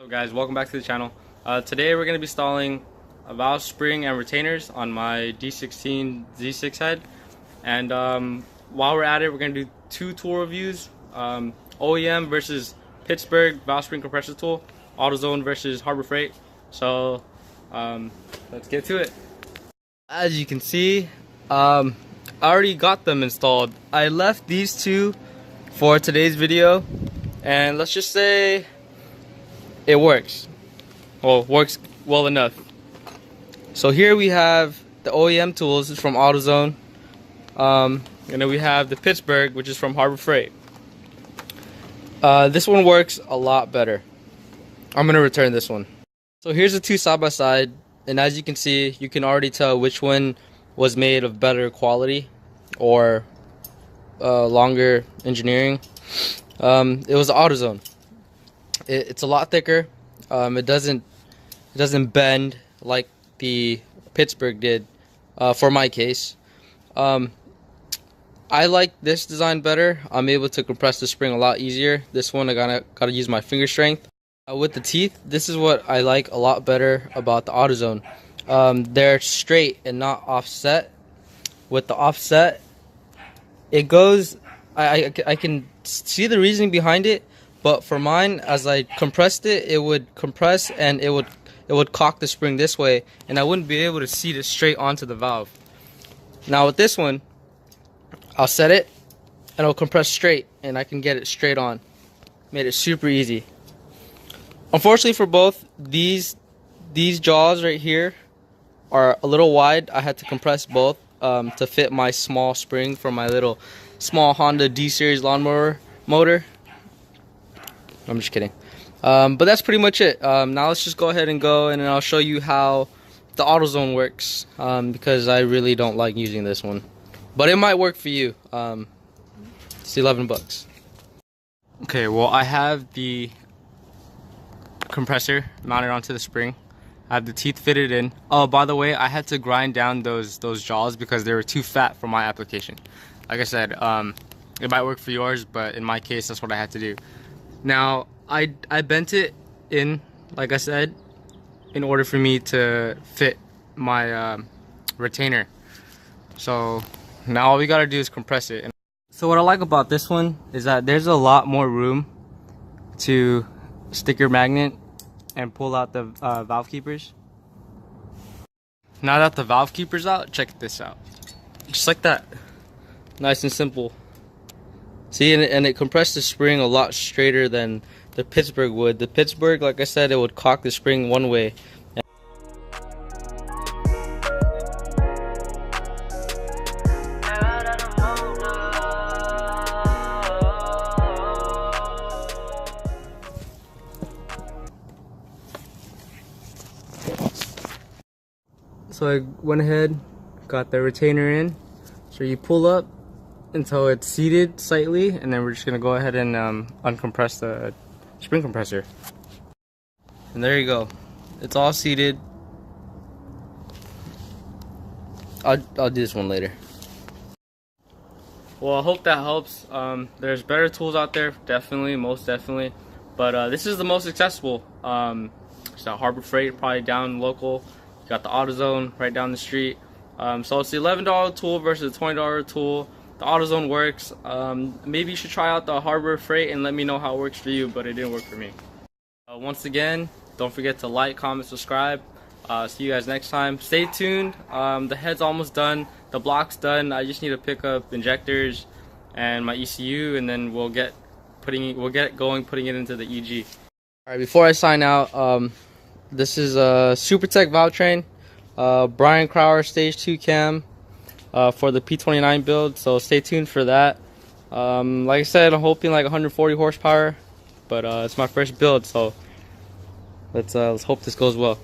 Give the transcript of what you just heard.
Hello guys, welcome back to the channel. Today we're going to be installing a valve spring and retainers on my D16 Z6 head. And while we're at it, we're going to do two tool reviews. OEM versus Pittsburgh valve spring compressor tool. Autozone versus Harbor Freight. So let's get to it. As you can see, I already got them installed. I left these two for today's video, and let's just say it works. Well, works well enough. So here we have the OEM tools. It's from Autozone. And then we have the Pittsburgh, which is from Harbor Freight. This one works a lot better. I'm gonna return this one. So here's the two side by side, and as you can see, you can already tell which one was made of better quality or longer engineering. It was the Autozone. It's a lot thicker. It doesn't bend like the Pittsburgh did for my case. I like this design better. I'm able to compress the spring a lot easier. This one I gotta use my finger strength. With the teeth, this is what I like a lot better about the Autozone. They're straight and not offset. With the offset, it goes. I can see the reasoning behind it, but for mine, as I compressed it, it would compress and it would cock the spring this way, and I wouldn't be able to seat it straight onto the valve. Now with this one, I'll set it and it'll compress straight, and I can get it straight on. Made it super easy. Unfortunately for both, these jaws right here are a little wide. I had to compress both to fit my small spring for my little small Honda D series lawnmower motor. I'm just kidding. But that's pretty much it. Now let's just go ahead and go, and then I'll show you how the Autozone works, because I really don't like using this one. But it might work for you. It's 11 bucks. Okay, well, I have the compressor mounted onto the spring. I have the teeth fitted in. Oh, by the way, I had to grind down those jaws because they were too fat for my application. Like I said, it might work for yours, but in my case, that's what I had to do. Now, I bent it in, like I said, in order for me to fit my retainer. So now all we gotta do is compress it. So what I like about this one is that there's a lot more room to stick your magnet and pull out the valve keepers. Now that the valve keeper's out, check this out. Just like that. Nice and simple. See, and it compressed the spring a lot straighter than the Pittsburgh would. The Pittsburgh, like I said, it would cock the spring one way. So I went ahead, got the retainer in. So you pull up until it's seated slightly, and then we're just gonna go ahead and uncompress the spring compressor. And there you go. It's all seated. I'll do this one later. Well, I hope that helps. There's better tools out there, definitely, most definitely. But this is the most accessible. It's at Harbor Freight, probably down local. You got the Autozone right down the street. So it's the $11 tool versus the $20 tool. The Autozone works. Maybe you should try out the Harbor Freight and let me know how it works for you, but it didn't work for me. Once again, don't forget to like, comment, subscribe. See you guys next time. Stay tuned. The head's almost done. The block's done. I just need to pick up injectors and my ECU, and then we'll get going putting it into the EG. All right, before I sign out, this is a Supertech valve train. Brian Crowder stage 2 cam for the P29 build, so stay tuned for that. Like I said, I'm hoping like 140 horsepower, but it's my first build, so let's hope this goes well.